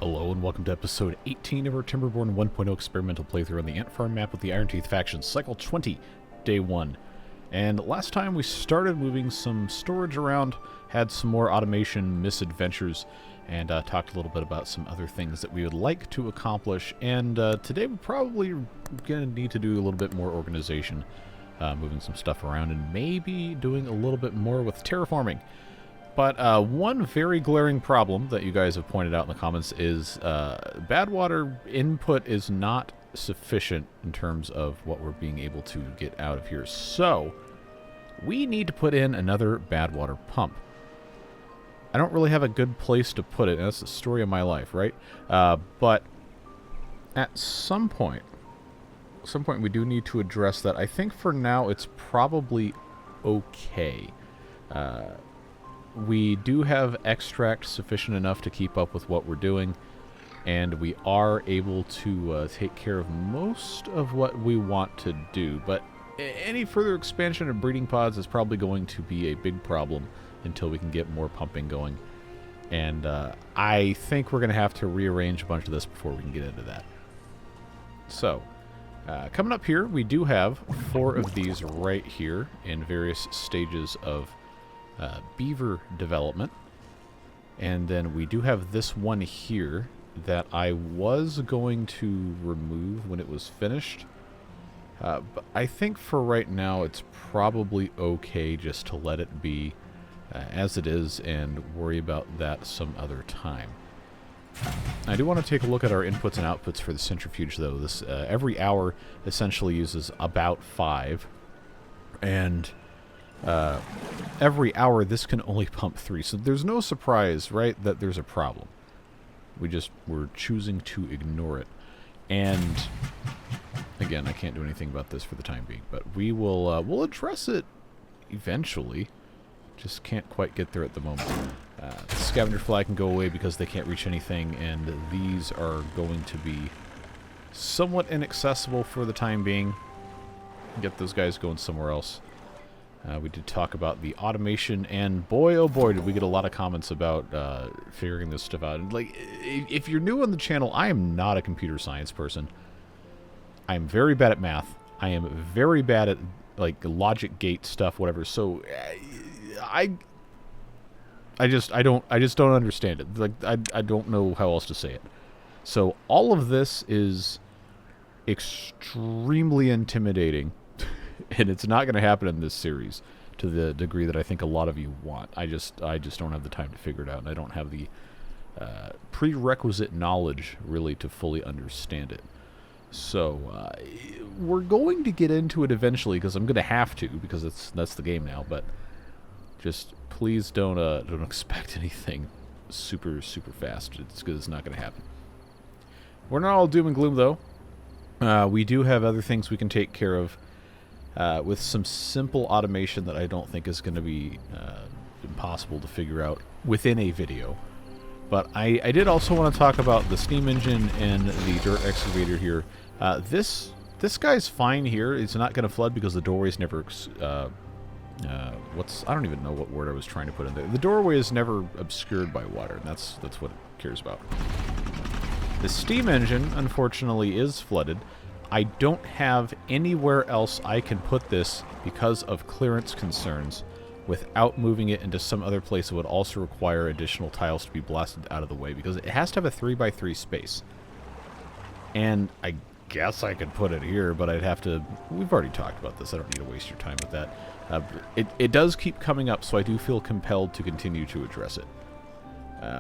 Hello and welcome to episode 18 of our Timberborn 1.0 experimental playthrough on the Ant Farm map with the Iron Teeth faction, cycle 20, day 1. And last time we started moving some storage around, had some more automation misadventures, and talked a little bit about some other things that we would like to accomplish. And today we're probably going to need to do a little bit more organization, moving some stuff around, and maybe doing a little bit more with terraforming. But one very glaring problem that you guys have pointed out in the comments is Badwater input is not sufficient in terms of what we're being able to get out of here. So we need to put in another Badwater pump. I don't really have a good place to put it. That's the story of my life, right? But at some point we do need to address that. I think for now it's probably okay. We do have extract sufficient enough to keep up with what we're doing, and we are able to take care of most of what we want to do. But any further expansion of breeding pods is probably going to be a big problem until we can get more pumping going. And I think we're going to have to rearrange a bunch of this before we can get into that. So, coming up here, we do have 4 of these right here in various stages of beaver development, and then we do have this one here that I was going to remove when it was finished, but I think for right now it's probably okay just to let it be as it is and worry about that some other time. I do want to take a look at our inputs and outputs for the centrifuge, though. This every hour essentially uses about 5, and every hour this can only pump 3, so there's no surprise, right, that there's a problem. We're choosing to ignore it. And again, I can't do anything about this for the time being, but we'll address it eventually. Just can't quite get there at the moment. The scavenger fly can go away because they can't reach anything, and these are going to be somewhat inaccessible for the time being. Get those guys going somewhere else. We did talk about the automation, and boy, oh boy, did we get a lot of comments about figuring this stuff out. And, like, if you're new on the channel, I am not a computer science person. I am very bad at math. I am very bad at, like, logic gate stuff, whatever. So, I just don't understand it. Like, I don't know how else to say it. So, all of this is extremely intimidating. And it's not going to happen in this series to the degree that I think a lot of you want. I just don't have the time to figure it out, and I don't have the prerequisite knowledge, really, to fully understand it. So, we're going to get into it eventually, because I'm going to have to, because that's the game now, but just please don't expect anything super, super fast. It's because it's not going to happen. We're not all doom and gloom, though. We do have other things we can take care of. With some simple automation that I don't think is going to be impossible to figure out within a video. But I did also want to talk about the steam engine and the dirt excavator here. This guy's fine here. It's not going to flood because the doorway's never... I don't even know what word I was trying to put in there. The doorway is never obscured by water, and that's what it cares about. The steam engine, unfortunately, is flooded. I don't have anywhere else I can put this because of clearance concerns without moving it into some other place that would also require additional tiles to be blasted out of the way, because it has to have a 3x3 space. And I guess I could put it here, but I'd have to... We've already talked about this. I don't need to waste your time with that. It does keep coming up, so I do feel compelled to continue to address it.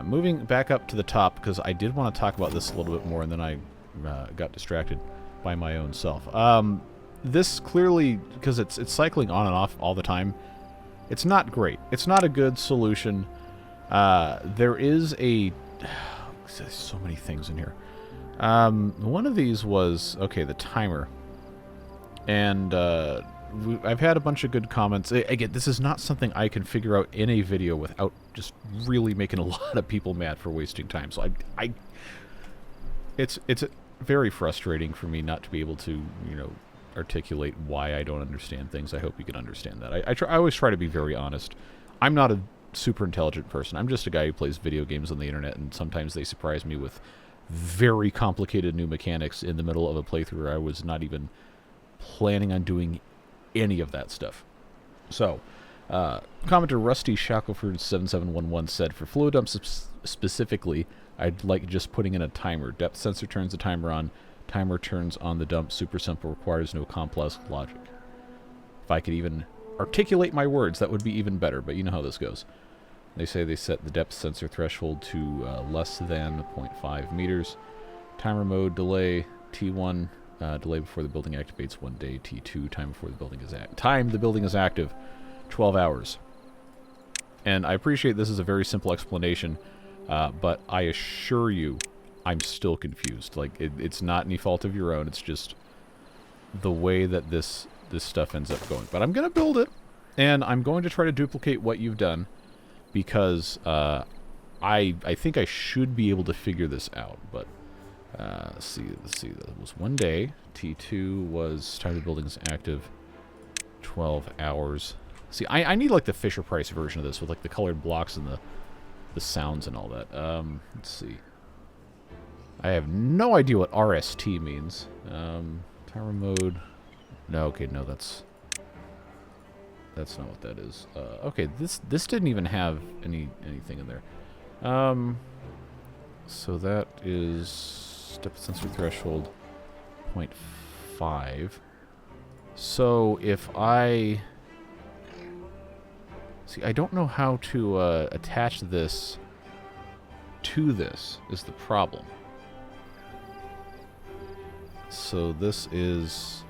Moving back up to the top, because I did want to talk about this a little bit more, and then I got distracted by my own self. This clearly, because it's cycling on and off all the time, it's not great. It's not a good solution. There is a... There's so many things in here. One of these was, okay, the timer. And I've had a bunch of good comments. Again, this is not something I can figure out in a video without just really making a lot of people mad for wasting time. So it's very frustrating for me not to be able to, articulate why I don't understand things. I hope you can understand that. I always try to be very honest. I'm not a super intelligent person. I'm just a guy who plays video games on the internet, and sometimes they surprise me with very complicated new mechanics in the middle of a playthrough where I was not even planning on doing any of that stuff. So, commenter Rusty Shackleford 7711 said, for fluid dumps specifically, I'd like just putting in a timer. Depth sensor turns the timer on. Timer turns on the dump. Super simple, requires no complex logic. If I could even articulate my words, that would be even better, but you know how this goes. They say they set the depth sensor threshold to less than 0.5 meters. Timer mode, delay, T1, delay before the building activates 1 day. T2, time before the building is active, 12 hours. And I appreciate this is a very simple explanation, but I assure you, I'm still confused. Like, it's not any fault of your own. It's just the way that this stuff ends up going. But I'm going to build it, and I'm going to try to duplicate what you've done, because I think I should be able to figure this out. But let's see. That was 1 day. T2 was time the building is active, 12 hours. See, I need like the Fisher-Price version of this with like the colored blocks and the sounds and all that. Let's see. I have no idea what RST means. Timer mode. No, okay, no, that's not what that is. Okay, this didn't even have anything in there. So that is depth sensor threshold 0.5. So if I see, I don't know how to attach this to this is the problem. So this is,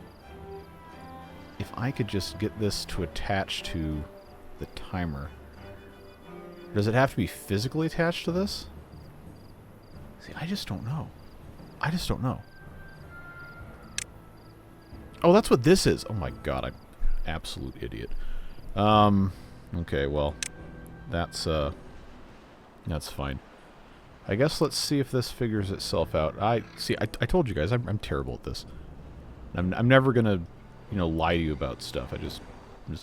if I could just get this to attach to the timer. Does it have to be physically attached to this? See, I just don't know. Oh, that's what this is. Oh my god, I'm an absolute idiot. Okay, well, that's fine. I guess let's see if this figures itself out. I told you guys, I'm terrible at this. I'm never gonna, lie to you about stuff. I'm just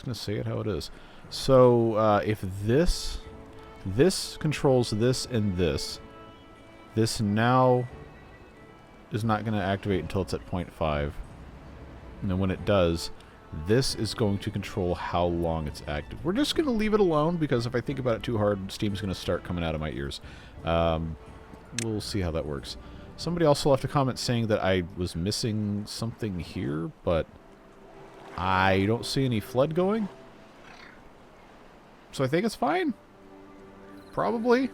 gonna say it how it is. So, if this controls this and this now is not gonna activate until it's at 0.5. And then when it does, this is going to control how long it's active. We're just going to leave it alone, because if I think about it too hard, steam's going to start coming out of my ears. We'll see how that works. Somebody also left a comment saying that I was missing something here, but I don't see any flood going. So I think it's fine. Probably.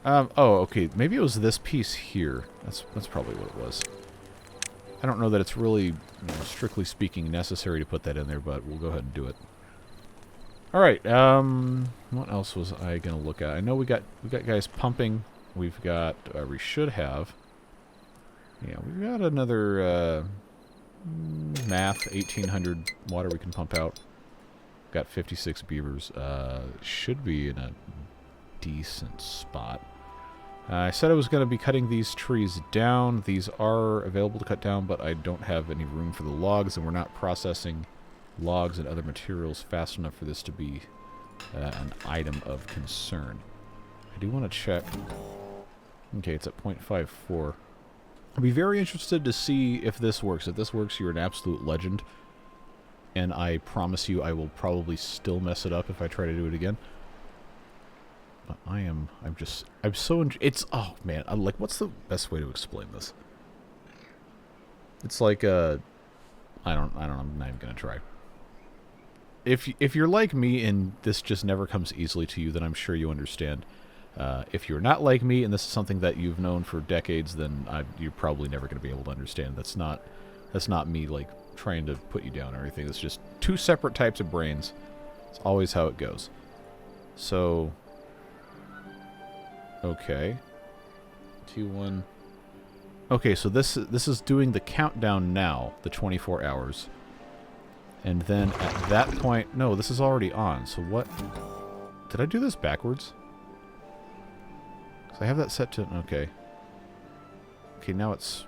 Oh, okay. Maybe it was this piece here. That's probably what it was. I don't know that it's really, strictly speaking, necessary to put that in there, but we'll go ahead and do it. All right. What else was I gonna look at? I know we got guys pumping. We've got we should have. Yeah, we've got another math 1800 water we can pump out. Got 56 beavers. Should be in a decent spot. I said I was going to be cutting these trees down. These are available to cut down, but I don't have any room for the logs, and we're not processing logs and other materials fast enough for this to be an item of concern. I do want to check. Okay, it's at 0.54. I'll be very interested to see if this works. If this works, you're an absolute legend. And I promise you I will probably still mess it up if I try to do it again. But I'm so, oh man, like, what's the best way to explain this? It's like, I don't know, I'm not even gonna try. If you're like me and this just never comes easily to you, then I'm sure you understand. If you're not like me and this is something that you've known for decades, then you're probably never gonna be able to understand. That's not me, like, trying to put you down or anything. It's just two separate types of brains. It's always how it goes. So, okay. T1. Okay, so this is doing the countdown now, the 24 hours. And then at that point, no, this is already on. So what? Did I do this backwards? So I have that set to, okay. Okay, now it's,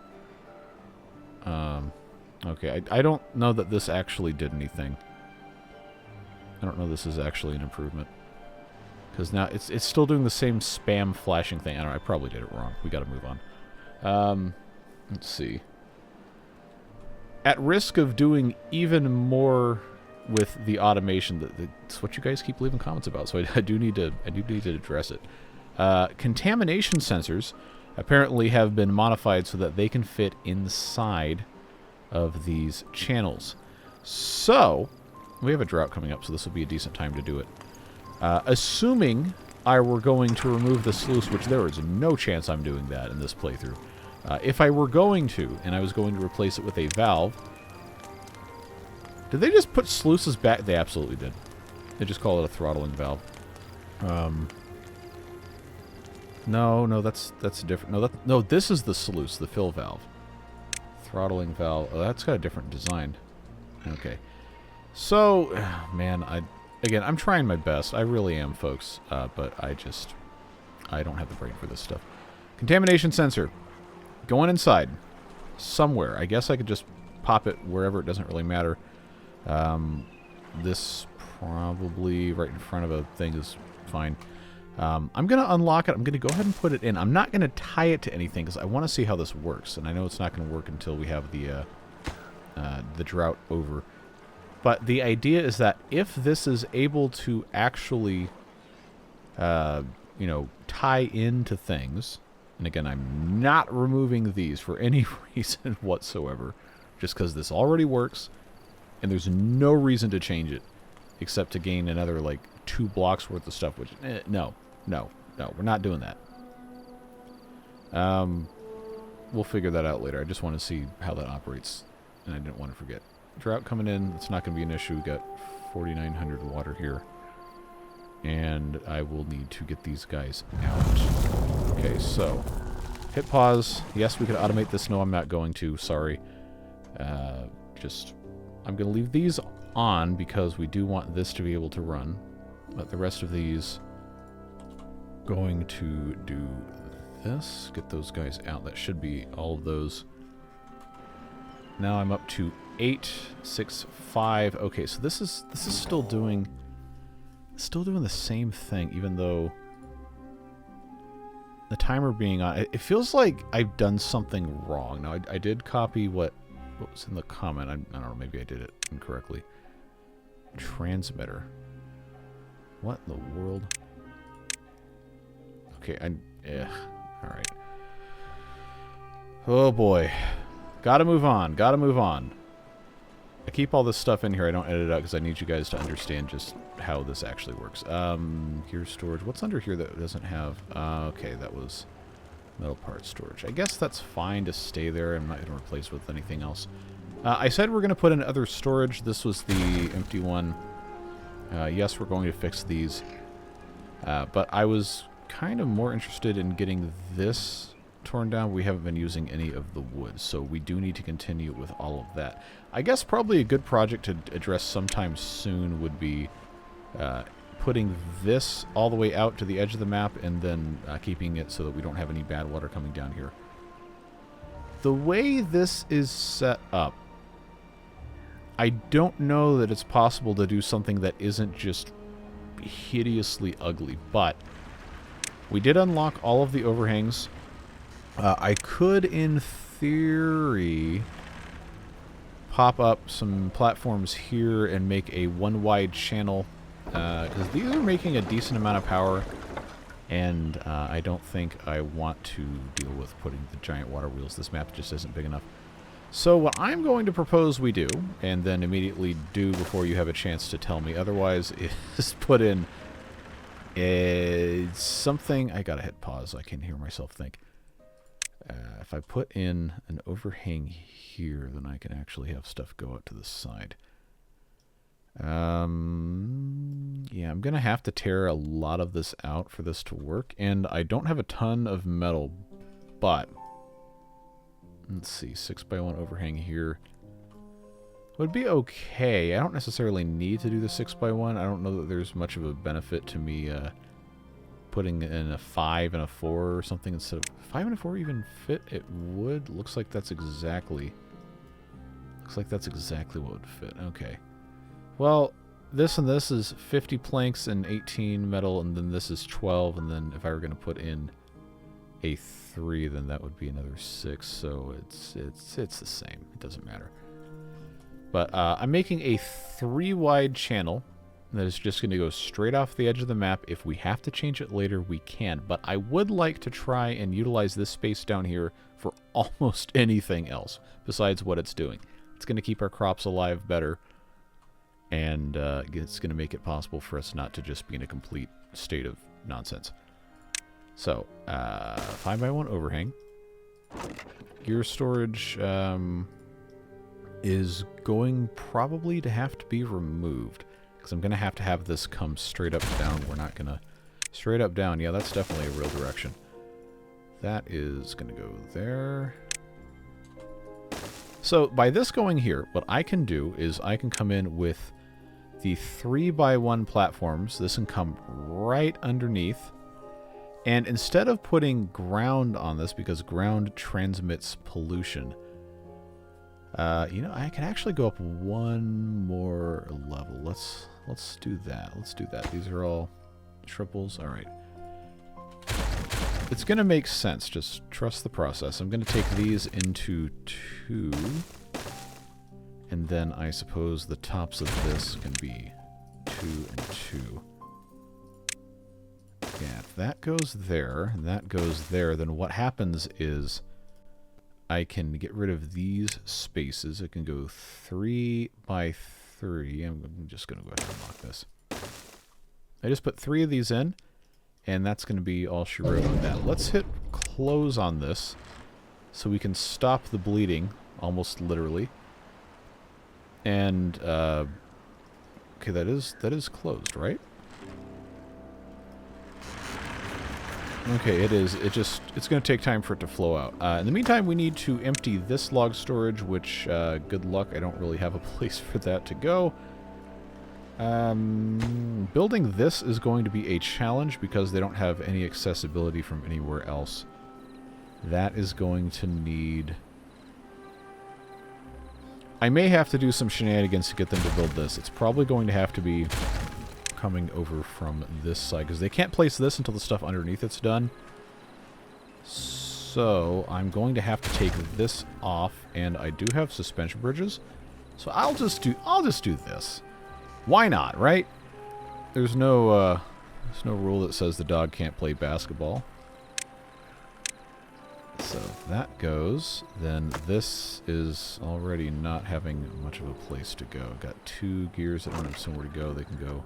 okay, I don't know that this actually did anything. I don't know this is actually an improvement. Because now it's still doing the same spam flashing thing. I don't know, I probably did it wrong. We got to move on. Let's see. At risk of doing even more with the automation, that's what you guys keep leaving comments about. So I do need to address it. Contamination sensors apparently have been modified so that they can fit inside of these channels. So we have a drought coming up, so this will be a decent time to do it. Assuming I were going to remove the sluice, which there is no chance I'm doing that in this playthrough. If I were going to, and I was going to replace it with a valve... Did they just put sluices back? They absolutely did. They just call it a throttling valve. No, that's different. No, this is the sluice, the fill valve. Throttling valve. Oh, that's got a different design. Okay. So, man, again, I'm trying my best. I really am, folks. But I don't have the brain for this stuff. Contamination sensor. Going inside. Somewhere. I guess I could just pop it wherever. It doesn't really matter. This probably right in front of a thing is fine. I'm going to unlock it. I'm going to go ahead and put it in. I'm not going to tie it to anything because I want to see how this works. And I know it's not going to work until we have the drought over. But the idea is that if this is able to actually, you know, tie into things, and again, I'm not removing these for any reason whatsoever, just because this already works, and there's no reason to change it, except to gain another, like, 2 blocks worth of stuff, which, no, we're not doing that. We'll figure that out later. I just want to see how that operates, and I didn't want to forget. Drought coming in, it's not going to be an issue. We got 4,900 water here. And I will need to get these guys out. Okay, so hit pause. Yes, we could automate this. No, I'm not going to. Sorry. I'm going to leave these on because we do want this to be able to run. But the rest of these, going to do this. Get those guys out. That should be all of those. Now I'm up to 8, 6, 5. Okay, so this is still doing the same thing, even though the timer being on. It feels like I've done something wrong. Now I did copy what was in the comment. I don't know, maybe I did it incorrectly. Transmitter. What in the world? Okay, all right. Oh boy. Gotta move on. Gotta move on. I keep all this stuff in here. I don't edit it out because I need you guys to understand just how this actually works. Here's storage. What's under here that doesn't have... okay, that was metal parts storage. I guess that's fine to stay there. I'm not going to replace it with anything else. I said we're going to put in other storage. This was the empty one. Yes, we're going to fix these. But I was kind of more interested in getting this torn down. We haven't been using any of the wood, so we do need to continue with all of that. I guess probably a good project to address sometime soon would be putting this all the way out to the edge of the map and then keeping it so that we don't have any bad water coming down here. The way this is set up, I don't know that it's possible to do something that isn't just hideously ugly, but we did unlock all of the overhangs. I could, in theory, pop up some platforms here and make a one-wide channel, because these are making a decent amount of power, and I don't think I want to deal with putting the giant water wheels. This map just isn't big enough. So what I'm going to propose we do, and then immediately do before you have a chance to tell me otherwise, is put in something... I gotta hit pause so I can hear myself think. If I put in an overhang here, then I can actually have stuff go out to the side. Yeah, I'm going to have to tear a lot of this out for this to work. And I don't have a ton of metal, but... let's see, 6x1 overhang here. Would be okay. I don't necessarily need to do the 6x1. I don't know that there's much of a benefit to me putting in a 5 and a 4 or something instead of... 5 and a 4 even fit? It would. Looks like that's exactly what would fit. Okay. Well, this and this is 50 planks and 18 metal, and then this is 12, and then if I were going to put in a 3, then that would be another 6, so it's the same. It doesn't matter. But I'm making a 3-wide channel that is just going to go straight off the edge of the map. If we have to change it later, we can. But I would like to try and utilize this space down here for almost anything else besides what it's doing. It's going to keep our crops alive better. And it's going to make it possible for us not to just be in a complete state of nonsense. So, 5x1 overhang. Gear storage is going probably to have to be removed. Because I'm going to have this come straight up down. We're not going to... Straight up down. Yeah, that's definitely a real direction. That is going to go there. So, by this going here, what I can do is I can come in with the 3x1 platforms. This can come right underneath. And instead of putting ground on this, because ground transmits pollution, you know, I can actually go up one more level. Let's do that. Let's do that. These are all triples. All right. It's going to make sense. Just trust the process. I'm going to take these into 2. And then I suppose the tops of this can be 2 and 2. Yeah, if that goes there, and that goes there, then what happens is I can get rid of these spaces. It can go 3 by 3. I'm just going to go ahead and lock this. I just put 3 of these in, and that's going to be all she wrote on that. Let's hit close on this so we can stop the bleeding, almost literally. And, okay, that is closed, right? Okay, it is. It's going to take time for it to flow out. In the meantime, we need to empty this log storage, which, good luck, I don't really have a place for that to go. Building this is going to be a challenge because they don't have any accessibility from anywhere else. That is going to need... I may have to do some shenanigans to get them to build this. It's probably going to have to be coming over from this side, because they can't place this until the stuff underneath it's done. So I'm going to have to take this off, and I do have suspension bridges. So I'll just do this. Why not, right? There's no rule that says the dog can't play basketball. So if that goes, then this is already not having much of a place to go. Got 2 gears that don't have somewhere to go. They can go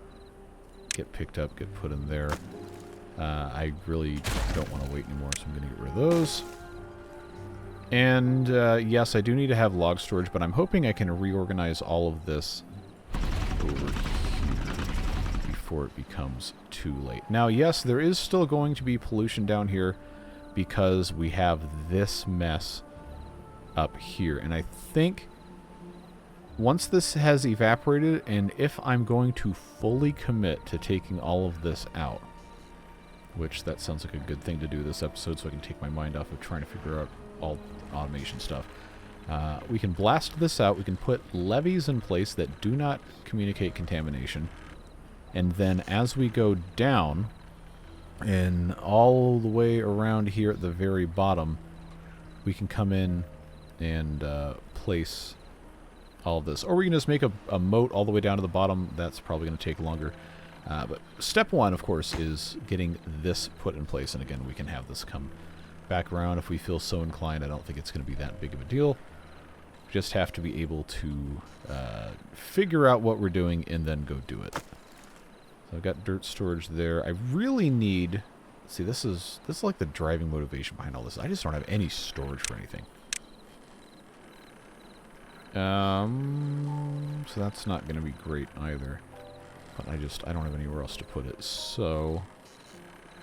get picked up, get put in there. I really don't want to wait anymore, so I'm going to get rid of those. And yes, I do need to have log storage, but I'm hoping I can reorganize all of this over here before it becomes too late. Now, yes, there is still going to be pollution down here because we have this mess up here. And I think once this has evaporated, and if I'm going to fully commit to taking all of this out, which that sounds like a good thing to do this episode so I can take my mind off of trying to figure out all automation stuff. We can blast this out. We can put levees in place that do not communicate contamination. And then as we go down, and all the way around here at the very bottom, we can come in and place all of this. Or we can just make a moat all the way down to the bottom. That's probably going to take longer. But step 1, of course, is getting this put in place. And again, we can have this come back around if we feel so inclined. I don't think it's going to be that big of a deal. Just have to be able to figure out what we're doing and then go do it. So I've got dirt storage there. I really need... See, this is like the driving motivation behind all this. I just don't have any storage for anything. So that's not going to be great either. But I don't have anywhere else to put it. So,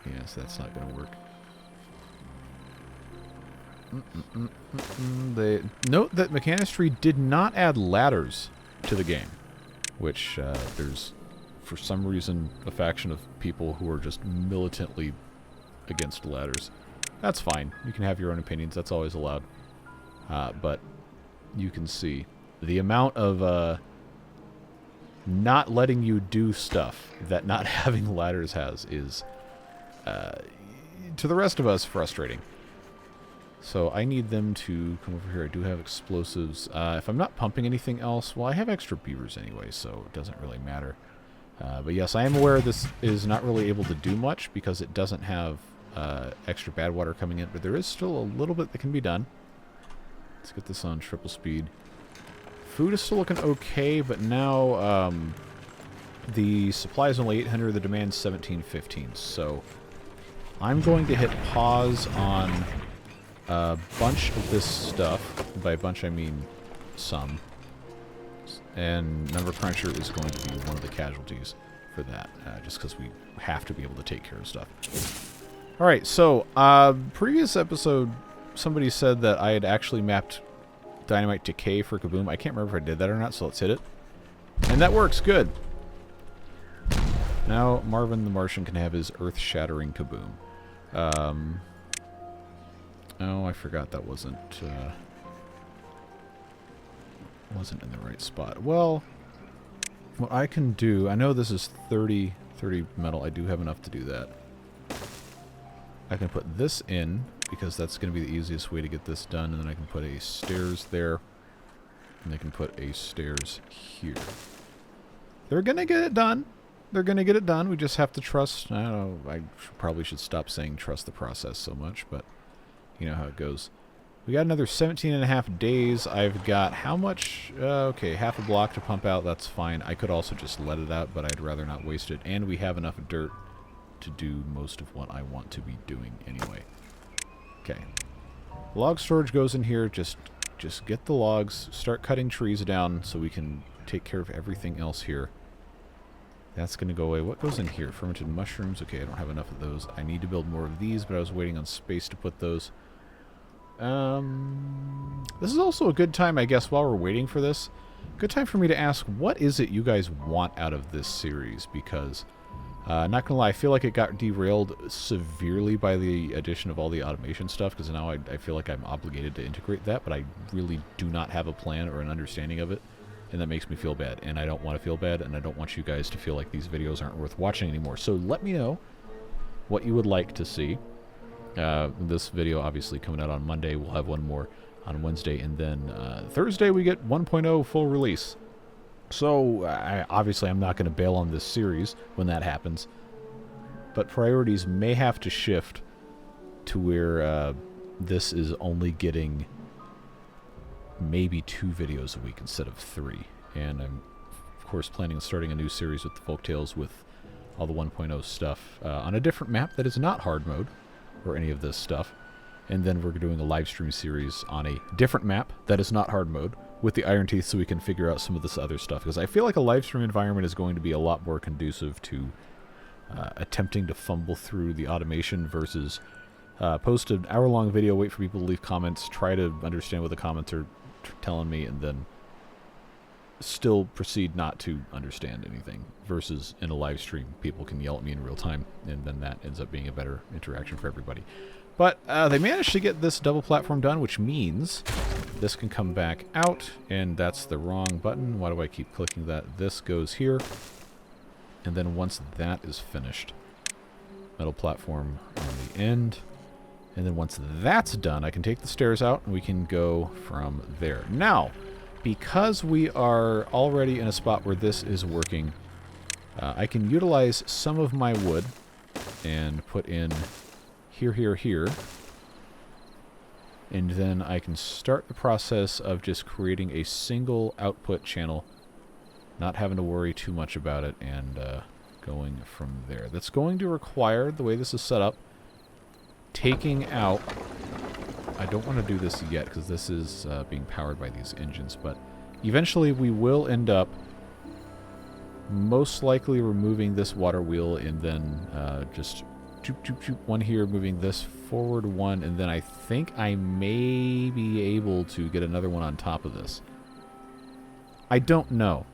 yes, that's not going to work. They note that Mechanistry did not add ladders to the game, which there's, for some reason, a faction of people who are just militantly against ladders. That's fine. You can have your own opinions. That's always allowed. But you can see the amount of not letting you do stuff that not having ladders has is, to the rest of us, frustrating. So I need them to come over here. I do have explosives. If I'm not pumping anything else, well, I have extra beavers anyway, so it doesn't really matter. But yes, I am aware this is not really able to do much because it doesn't have extra bad water coming in, but there is still a little bit that can be done. Let's get this on triple speed. Food is still looking okay, but now the supply is only 800, the demand's 1715. So I'm going to hit pause on a bunch of this stuff. By a bunch, I mean some. And Number Cruncher is going to be one of the casualties for that, just because we have to be able to take care of stuff. Alright, so, previous episode, somebody said that I had actually mapped Dynamite to K for Kaboom. I can't remember if I did that or not, so let's hit it. And that works, good. Now, Marvin the Martian can have his earth-shattering Kaboom. Oh, I forgot that wasn't in the right spot. Well, what I can do, I know this is 30 metal. I do have enough to do that. I can put this in, because that's going to be the easiest way to get this done, and then I can put a stairs there, and I can put a stairs here. They're going to get it done. They're going to get it done. We just have to trust. I don't know, I probably should stop saying trust the process so much, but you know how it goes. We got another 17 and a half days. I've got how much? Okay, half a block to pump out. That's fine. I could also just let it out, but I'd rather not waste it. And we have enough dirt to do most of what I want to be doing anyway. Okay. Log storage goes in here. Just get the logs. Start cutting trees down so we can take care of everything else here. That's going to go away. What goes in here? Fermented mushrooms. Okay, I don't have enough of those. I need to build more of these, but I was waiting on space to put those. This is also a good time, I guess, while we're waiting for this. Good time for me to ask, what is it you guys want out of this series? Because, not gonna lie, I feel like it got derailed severely by the addition of all the automation stuff, because now I feel like I'm obligated to integrate that, but I really do not have a plan or an understanding of it, and that makes me feel bad. And I don't want to feel bad, and I don't want you guys to feel like these videos aren't worth watching anymore. So let me know what you would like to see. This video obviously coming out on Monday. We'll have one more on Wednesday, and then Thursday we get 1.0 full release. So obviously I'm not going to bail on this series when that happens, but priorities may have to shift to where this is only getting maybe 2 videos a week instead of 3. And I'm of course planning on starting a new series with the Folktales with all the 1.0 stuff on a different map that is not hard mode or any of this stuff. And then we're doing a live stream series on a different map that is not hard mode with the Iron Teeth, so we can figure out some of this other stuff. Because I feel like a live stream environment is going to be a lot more conducive to attempting to fumble through the automation versus post an hour-long video, wait for people to leave comments, try to understand what the comments are telling me, and then still proceed not to understand anything, versus in a live stream people can yell at me in real time, and then that ends up being a better interaction for everybody. But they managed to get this double platform done, which means this can come back out, and that's the wrong button. Why do I keep clicking that? This goes here, and then once that is finished, metal platform on the end, and then once that's done, I can take the stairs out and we can go from there. Now, because we are already in a spot where this is working, I can utilize some of my wood and put in here, here, here. And then I can start the process of just creating a single output channel, not having to worry too much about it, and going from there. That's going to require, the way this is set up, taking out... I don't want to do this yet because this is being powered by these engines, but eventually we will end up most likely removing this water wheel, and then just choop, choop, choop, one here, moving this forward one, and then I think I may be able to get another one on top of this. I don't know.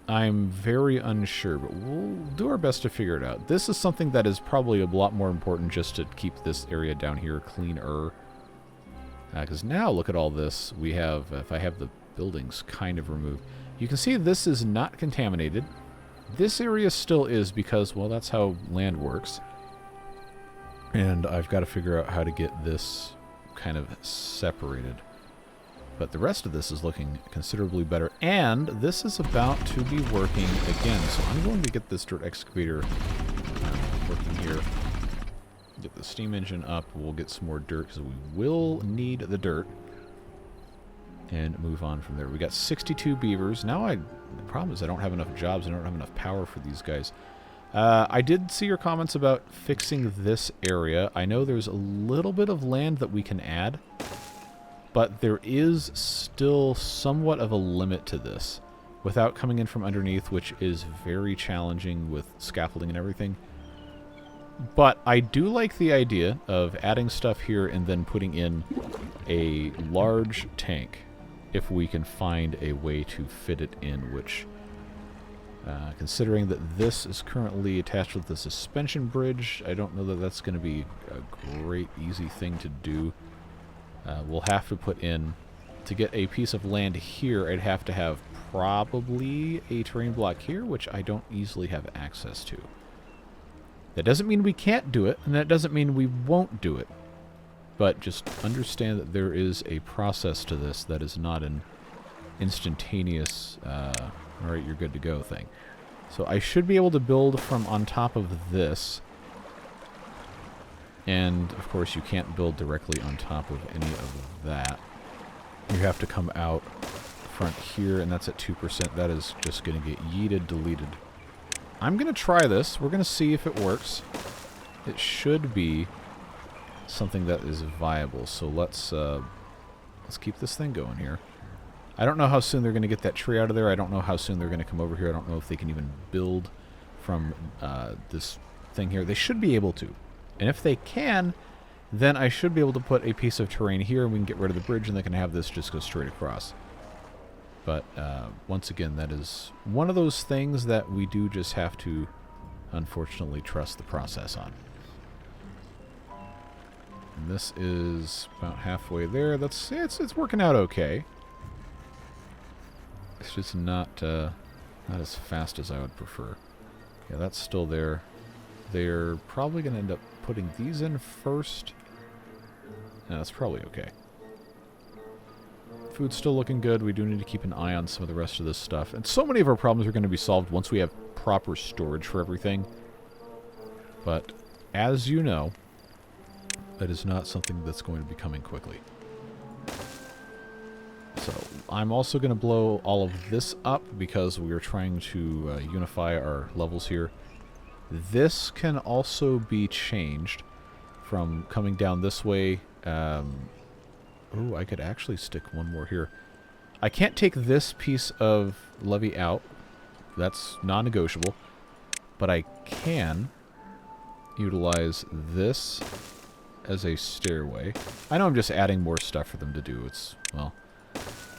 I'm very unsure, but we'll do our best to figure it out. This is something that is probably a lot more important just to keep this area down here cleaner. Because now, look at all this. We have, if I have the buildings kind of removed, You can see this is not contaminated. This area still is because, well, that's how land works. And I've got to figure out how to get this kind of separated. But the rest of this is looking considerably better. And this is about to be working again. So I'm going to get this dirt excavator working here. Get the steam engine up. We'll get some more dirt because we will need the dirt. And move on from there. We got 62 beavers. Now the problem is I don't have enough jobs. I don't have enough power for these guys. I did see your comments about fixing this area. I know there's a little bit of land that we can add. But there is still somewhat of a limit to this without coming in from underneath, which is very challenging with scaffolding and everything. But I do like the idea of adding stuff here and then putting in a large tank if we can find a way to fit it in, which, considering that this is currently attached with the suspension bridge, I don't know that that's going to be a great, easy thing to do. We'll have to put in, to get a piece of land here, I'd have to have probably a terrain block here, which I don't easily have access to. That doesn't mean we can't do it, and that doesn't mean we won't do it. But just understand that there is a process to this that is not an instantaneous, alright, you're good to go thing. So I should be able to build from on top of this. And, of course, you can't build directly on top of any of that. You have to come out front here, and that's at 2%. That is just going to get yeeted, deleted. I'm going to try this. We're going to see if it works. It should be something that is viable. So let's keep this thing going here. I don't know how soon they're going to get that tree out of there. I don't know how soon they're going to come over here. I don't know if they can even build from this thing here. They should be able to. And if they can, then I should be able to put a piece of terrain here, and we can get rid of the bridge, and they can have this just go straight across. But, once again, that is one of those things that we do just have to, unfortunately, trust the process on. And this is about halfway there. That's it's working out okay. It's just not as fast as I would prefer. Yeah, that's still there. They're probably going to end up putting these in first. No, that's probably okay. Food's still looking good. We do need to keep an eye on some of the rest of this stuff. And so many of our problems are going to be solved once we have proper storage for everything. But, as you know, that is not something that's going to be coming quickly. So, I'm also going to blow all of this up because we are trying to unify our levels here. This can also be changed from coming down this way. Oh, I could actually stick one more here. I can't take this piece of levee out. That's non-negotiable. But I can utilize this as a stairway. I know I'm just adding more stuff for them to do. It's, well,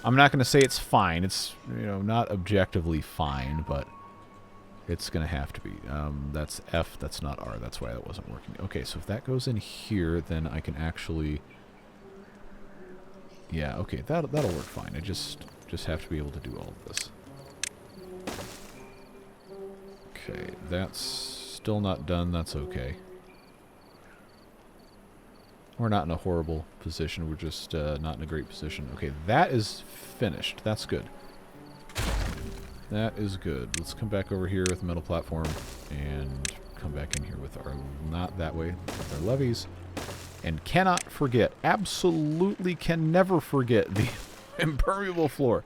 I'm not going to say it's fine. It's, you know, not objectively fine, but it's going to have to be. That's F, that's not R. That's why that wasn't working. Okay, so if that goes in here, then I can actually... Yeah, okay, that'll work fine. I just have to be able to do all of this. Okay, that's still not done. That's okay. We're not in a horrible position. We're just not in a great position. Okay, that is finished. That's good. That is good. Let's come back over here with the metal platform and come back in here with our, not that way, with our levees. And cannot forget, absolutely can never forget the impermeable floor.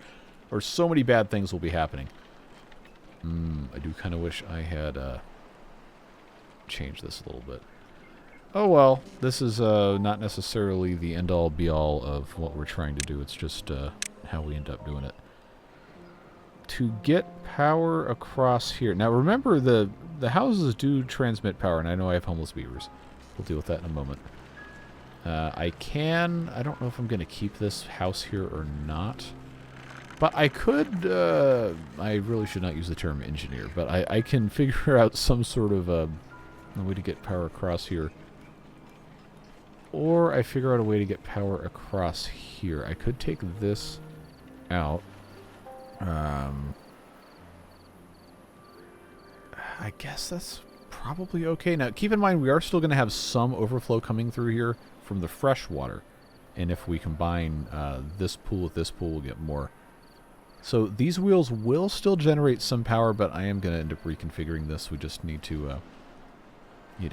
Or so many bad things will be happening. I do kind of wish I had changed this a little bit. Oh well, this is not necessarily the end-all be-all of what we're trying to do. It's just how we end up doing it. To get power across here. Now remember, the houses do transmit power, and I know I have homeless beavers. We'll deal with that in a moment. I don't know if I'm going to keep this house here or not. But I could, I really should not use the term engineer, but I can figure out some sort of a way to get power across here. Or I figure out a way to get power across here. I could take this out, I guess that's probably okay. Now, keep in mind, we are still going to have some overflow coming through here from the fresh water. And if we combine this pool with this pool, we'll get more. So these wheels will still generate some power, but I am going to end up reconfiguring this. We just need to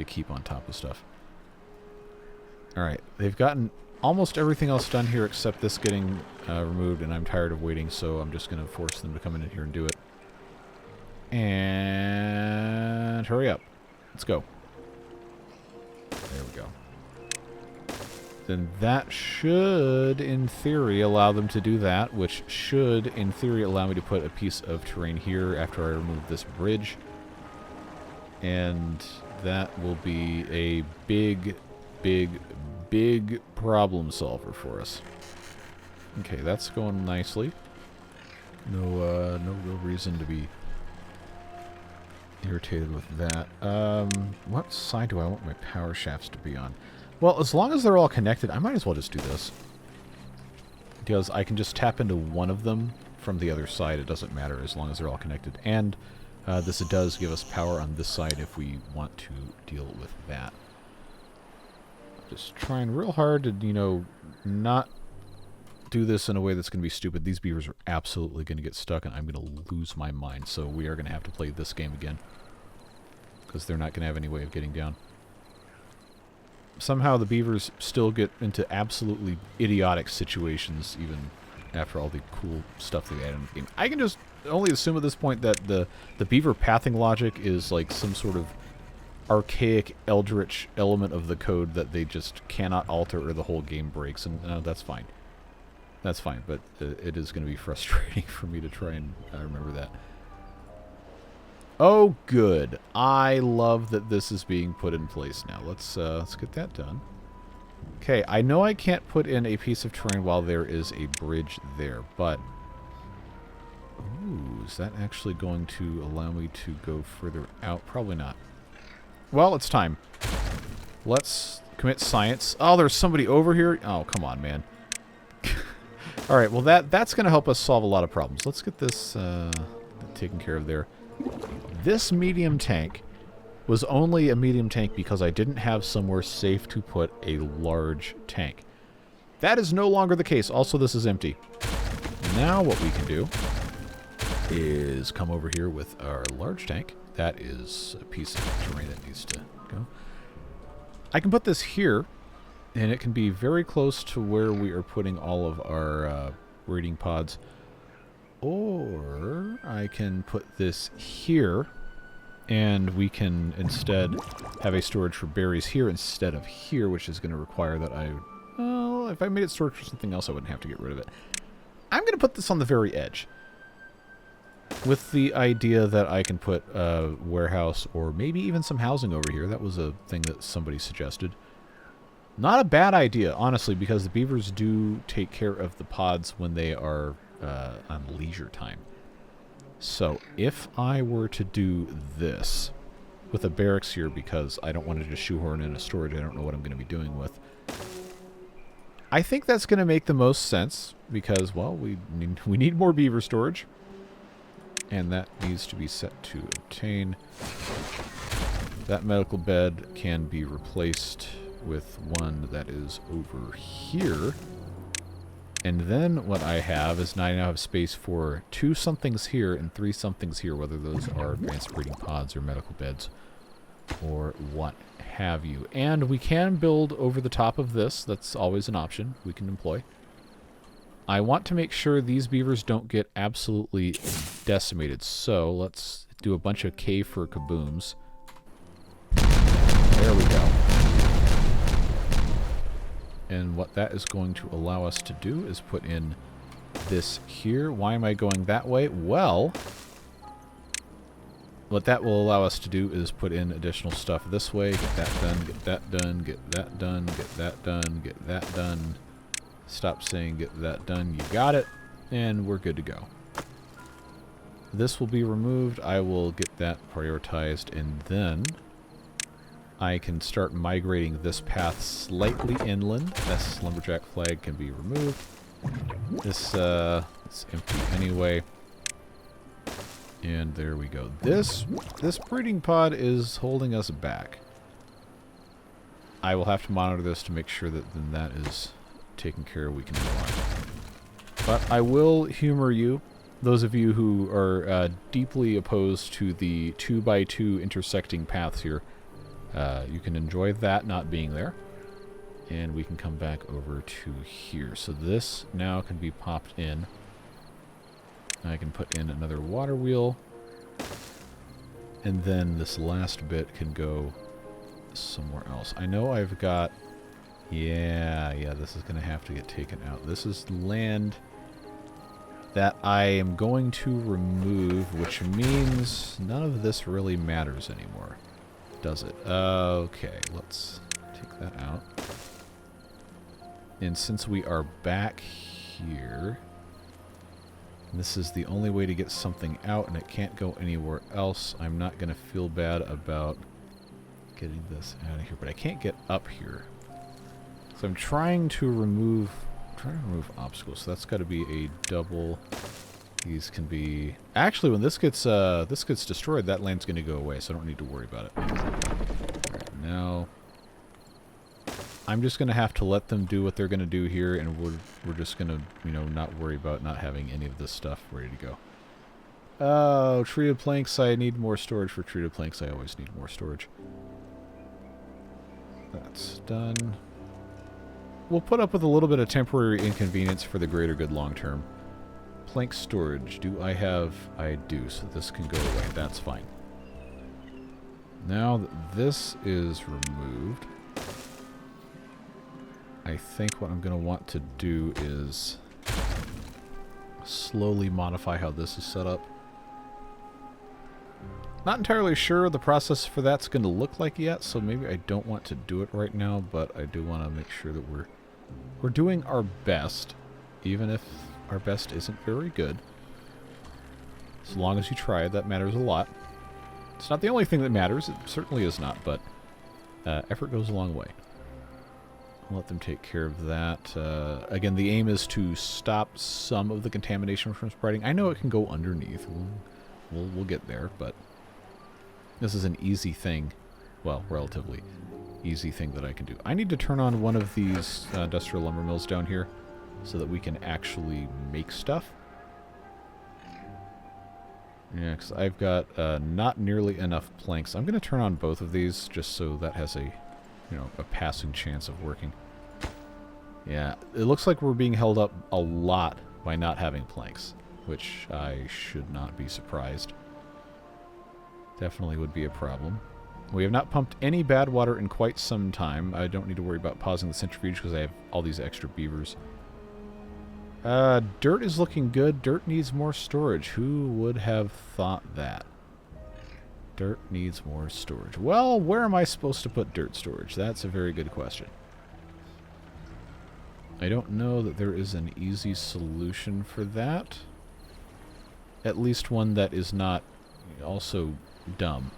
keep on top of stuff. All right, they've gotten almost everything else done here except this getting removed, and I'm tired of waiting, so I'm just going to force them to come in here and do it. And hurry up. Let's go. There we go. Then that should, in theory, allow them to do that, which should, in theory, allow me to put a piece of terrain here after I remove this bridge. And that will be a big, big, big problem solver for us. Okay, that's going nicely. No real reason to be irritated with that. What side do I want my power shafts to be on? Well, as long as they're all connected, I might as well just do this. Because I can just tap into one of them from the other side. It doesn't matter as long as they're all connected. And this does give us power on this side if we want to deal with that. Just trying real hard to, you know, not do this in a way that's going to be stupid. These beavers are absolutely going to get stuck, and I'm going to lose my mind. So we are going to have to play this game again. Because they're not going to have any way of getting down. Somehow the beavers still get into absolutely idiotic situations, even after all the cool stuff they added in the game. I can just only assume at this point that the beaver pathing logic is like some sort of archaic eldritch element of the code that they just cannot alter or the whole game breaks, and that's fine. That's fine, but it is going to be frustrating for me to try and remember that. Oh, good. I love that this is being put in place now. Let's get that done. Okay, I know I can't put in a piece of terrain while there is a bridge there, but... Ooh, is that actually going to allow me to go further out? Probably not. Well, it's time. Let's commit science. Oh, there's somebody over here? Oh, come on, man. Alright, well that's going to help us solve a lot of problems. Let's get this taken care of there. This medium tank was only a medium tank because I didn't have somewhere safe to put a large tank. That is no longer the case. Also, this is empty. Now what we can do is come over here with our large tank. That is a piece of terrain that needs to go. I can put this here, and it can be very close to where we are putting all of our breeding pods. Or I can put this here, and we can instead have a storage for berries here instead of here, which is going to require that I... Well, if I made it storage for something else, I wouldn't have to get rid of it. I'm going to put this on the very edge, with the idea that I can put a warehouse or maybe even some housing over here. That was a thing that somebody suggested. Not a bad idea, honestly, because the beavers do take care of the pods when they are on leisure time. So if I were to do this with a barracks here, because I don't want to just shoehorn in a storage I don't know what I'm going to be doing with, I think that's going to make the most sense, because, well, we need more beaver storage. And that needs to be set to obtain. That medical bed can be replaced with one that is over here. And then what I have is I now have space for 2 somethings here and 3 somethings here, whether those are advanced breeding pods or medical beds or what have you. And we can build over the top of this. That's always an option we can employ. I want to make sure these beavers don't get absolutely decimated, so let's do a bunch of K for kabooms. There we go. And what that is going to allow us to do is put in this here. Why am I going that way? Well, what that will allow us to do is put in additional stuff this way. Get that done, get that done, get that done, get that done, get that done. Stop saying get that done. You got it. And we're good to go. This will be removed. I will get that prioritized, and then I can start migrating this path slightly inland. This lumberjack flag can be removed. This is empty anyway. And there we go. This breeding pod is holding us back. I will have to monitor this to make sure that then that is taken care of. We can go on. But I will humor you, those of you who are deeply opposed to the 2x2 intersecting paths here. You can enjoy that not being there. And we can come back over to here. So this now can be popped in. I can put in another water wheel. And then this last bit can go somewhere else. I know I've got... Yeah, this is going to have to get taken out. This is land that I am going to remove, which means none of this really matters anymore, does it? Okay, let's take that out. And since we are back here, and this is the only way to get something out and it can't go anywhere else, I'm not going to feel bad about getting this out of here, but I can't get up here. So I'm trying to remove obstacles. So that's got to be a double. These can be... Actually, when this gets destroyed, that land's going to go away, so I don't need to worry about it. Alright, now... I'm just going to have to let them do what they're going to do here, and we're just going to, you know, not worry about not having any of this stuff ready to go. Oh, treated planks. I need more storage for treated planks. I always need more storage. That's done. We'll put up with a little bit of temporary inconvenience for the greater good long term. Plank storage. Do I have... I do, so this can go away. That's fine. Now that this is removed, I think what I'm going to want to do is slowly modify how this is set up. Not entirely sure the process for that's going to look like yet, so maybe I don't want to do it right now, but I do want to make sure that we're doing our best, even if our best isn't very good. As long as you try, that matters a lot. It's not the only thing that matters, it certainly is not, but effort goes a long way. I'll let them take care of that. Again, the aim is to stop some of the contamination from spreading. I know it can go underneath. We'll get there, but this is an easy thing. Well, relatively easy thing that I can do. I need to turn on one of these industrial lumber mills down here so that we can actually make stuff. Yeah, because I've got not nearly enough planks. I'm going to turn on both of these just so that has a passing chance of working. Yeah, it looks like we're being held up a lot by not having planks, which I should not be surprised. Definitely would be a problem. We have not pumped any bad water in quite some time. I don't need to worry about pausing the centrifuge because I have all these extra beavers. Dirt is looking good. Dirt needs more storage. Who would have thought that? Dirt needs more storage. Well, where am I supposed to put dirt storage? That's a very good question. I don't know that there is an easy solution for that. At least one that is not also dumb.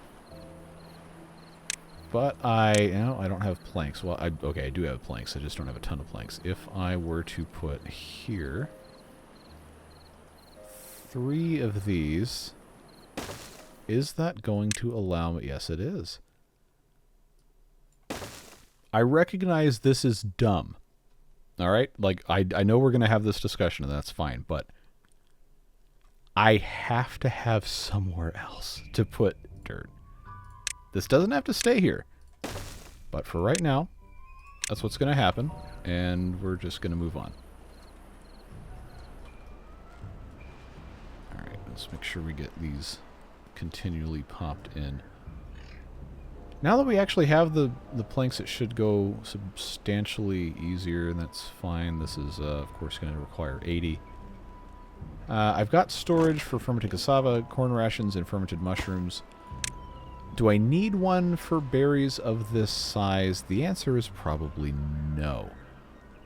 But I don't have planks. Well, okay, I do have planks. I just don't have a ton of planks. If I were to put here 3 of these, is that going to allow me? Yes, it is. I recognize this is dumb. All right? Like, I know we're going to have this discussion, and that's fine, but I have to have somewhere else to put dirt. This doesn't have to stay here. But for right now, that's what's going to happen, and we're just going to move on. Alright, let's make sure we get these continually popped in. Now that we actually have the planks, it should go substantially easier, and that's fine. This is, of course, going to require 80. I've got storage for fermented cassava, corn rations, and fermented mushrooms. Do I need one for berries of this size? The answer is probably no.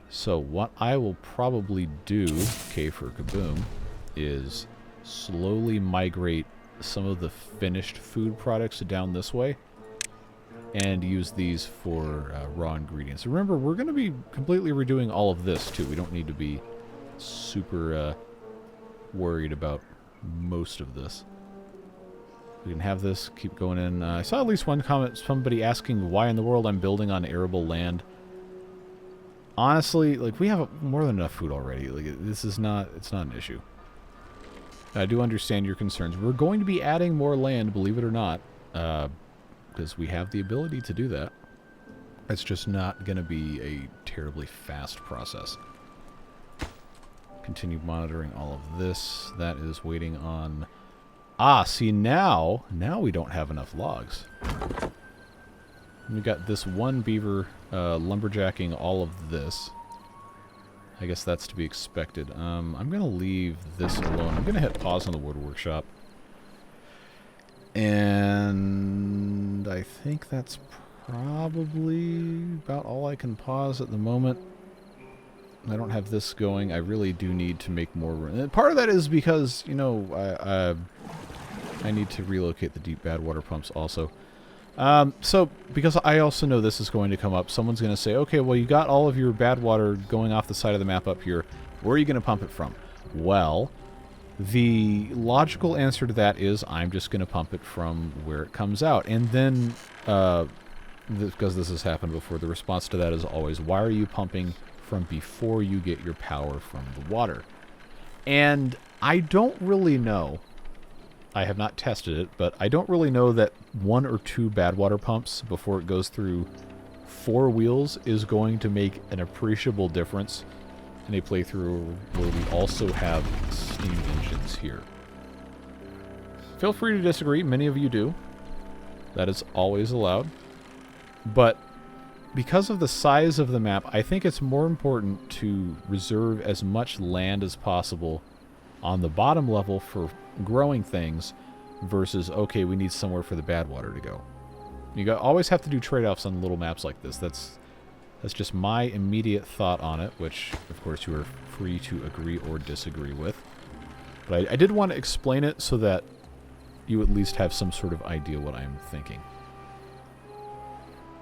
So what I will probably do, K for kaboom, is slowly migrate some of the finished food products down this way and use these for raw ingredients. Remember, we're going to be completely redoing all of this too. We don't need to be super worried about most of this. We can have this keep going in. I saw at least one comment, somebody asking why in the world I'm building on arable land. Honestly, like, we have more than enough food already. Like, this is not, it's not an issue. I do understand your concerns. We're going to be adding more land, believe it or not, because we have the ability to do that. It's just not going to be a terribly fast process. Continue monitoring all of this. That is waiting on... Ah, see, now we don't have enough logs. We got this one beaver lumberjacking all of this. I guess that's to be expected. I'm going to leave this alone. I'm going to hit pause on the wood workshop. And I think that's probably about all I can pause at the moment. I don't have this going. I really do need to make more room. And part of that is because, you know, I need to relocate the deep Badwater pumps also. So, because I also know this is going to come up, someone's going to say, okay, well, you got all of your Badwater going off the side of the map up here. Where are you going to pump it from? Well, the logical answer to that is I'm just going to pump it from where it comes out. And then, because this has happened before, the response to that is always, why are you pumping from before you get your power from the water? And I don't really know. I have not tested it, but I don't really know that 1 or 2 Badwater pumps before it goes through 4 wheels is going to make an appreciable difference in a playthrough where we also have steam engines here. Feel free to disagree. Many of you do. That is always allowed. But because of the size of the map, I think it's more important to reserve as much land as possible on the bottom level for growing things versus, okay, we need somewhere for the Badwater to go. You always have to do trade-offs on little maps like this. That's just my immediate thought on it, which, of course, you are free to agree or disagree with. But I did want to explain it so that you at least have some sort of idea what I'm thinking.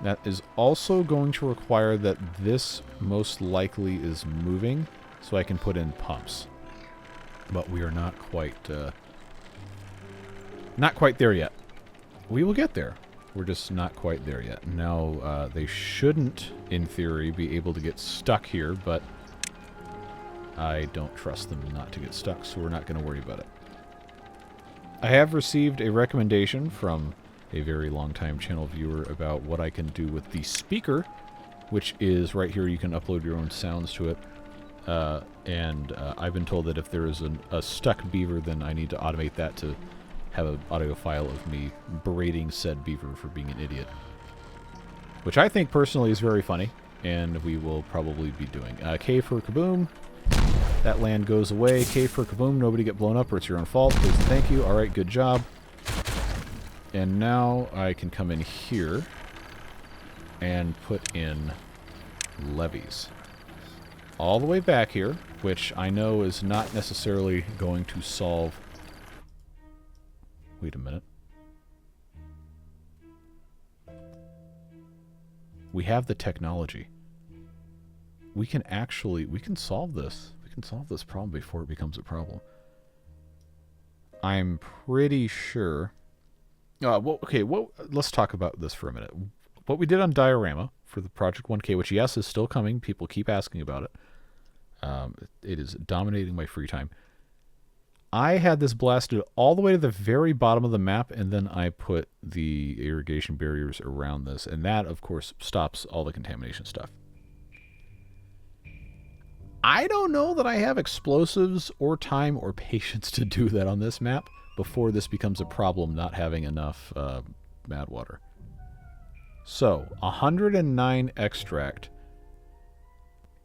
That is also going to require that this most likely is moving, so I can put in pumps. But we are not quite there yet. We will get there. We're just not quite there yet. Now, they shouldn't, in theory, be able to get stuck here, but I don't trust them not to get stuck, so we're not going to worry about it. I have received a recommendation from a very long-time channel viewer about what I can do with the speaker, which is right here. You can upload your own sounds to it. I've been told that if there is a stuck beaver, then I need to automate that to have an audio file of me berating said beaver for being an idiot. Which I think personally is very funny, and we will probably be doing. K for kaboom. That land goes away. K for kaboom. Nobody get blown up or it's your own fault. Please and thank you. Alright, good job. And now I can come in here and put in levees. All the way back here, which I know is not necessarily going to solve... Wait a minute. We have the technology. We can solve this. We can solve this problem before it becomes a problem. I'm pretty sure... let's talk about this for a minute. What we did on Diorama for the Project 1K, which, yes, is still coming. People keep asking about it. It is dominating my free time. I had this blasted all the way to the very bottom of the map, and then I put the irrigation barriers around this, and that, of course, stops all the contamination stuff. I don't know that I have explosives or time or patience to do that on this map before this becomes a problem not having enough Badwater. So, 109 extract.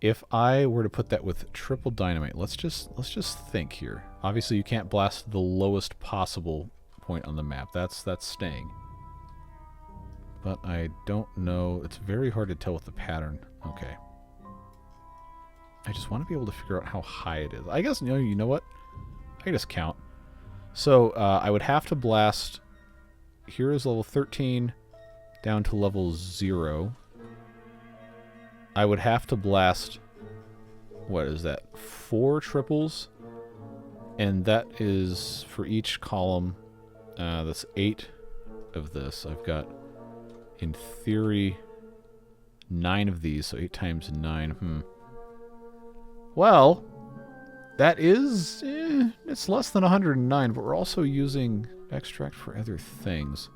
If I were to put that with triple dynamite, let's just think here. Obviously, you can't blast the lowest possible point on the map. That's staying. But I don't know. It's very hard to tell with the pattern. Okay. I just want to be able to figure out how high it is. I guess, you know what? I can just count. So, I would have to blast... Here is level 13 down to level 0. I would have to blast... What is that? 4 triples? And that is for each column. That's 8 of this. I've got, in theory, 9 of these, so 8 times 9. Well, that is... it's less than 109, but we're also using extract for other things.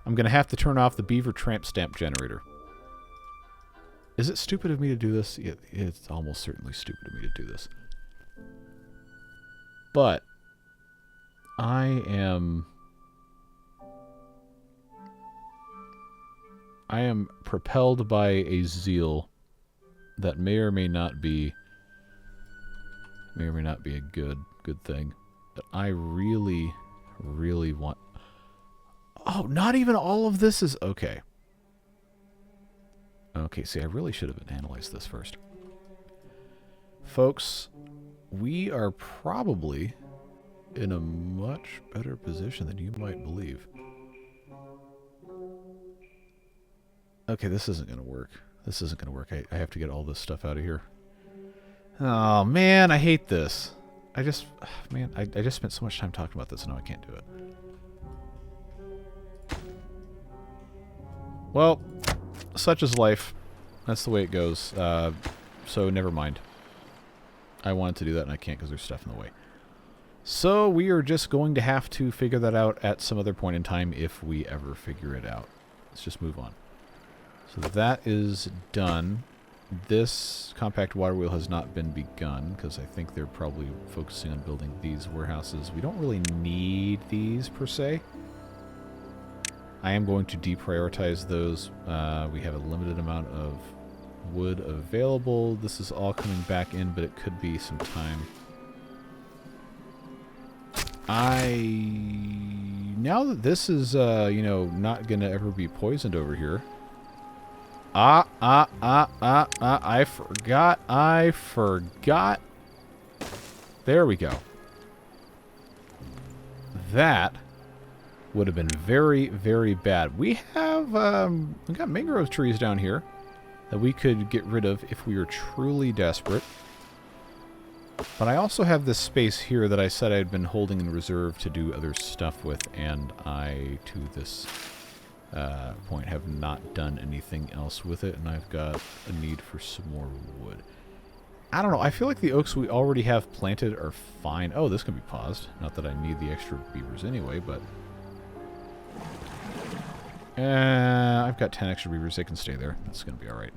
I'm going to have to turn off the beaver tramp stamp generator. Is it stupid of me to do this? It's almost certainly stupid of me to do this. But I am propelled by a zeal that may or may not be a good thing. But I really, really want... Oh, not even all of this is... Okay. Okay, see, I really should have analyzed this first. Folks, we are probably in a much better position than you might believe. Okay, this isn't going to work. This isn't going to work. I have to get all this stuff out of here. Oh, man, I hate this. I just spent so much time talking about this, and now I can't do it. Well, such is life. That's the way it goes. So never mind. I wanted to do that, and I can't because there's stuff in the way. So we are just going to have to figure that out at some other point in time if we ever figure it out. Let's just move on. So that is done. This compact water wheel has not been begun because I think they're probably focusing on building these warehouses. We don't really need these per se. I am going to deprioritize those. We have a limited amount of wood available. This is all coming back in, but it could be some time. Now that this is, you know, not going to ever be poisoned over here. I forgot. There we go. That would have been very, very bad. We have, we got mangrove trees down here that we could get rid of if we were truly desperate. But I also have this space here that I said I'd been holding in reserve to do other stuff with, and I, to this point, have not done anything else with it, and I've got a need for some more wood. I don't know, I feel like the oaks we already have planted are fine. Oh, this can be paused. Not that I need the extra beavers anyway, but... I've got 10 extra beavers, they can stay there. That's going to be alright.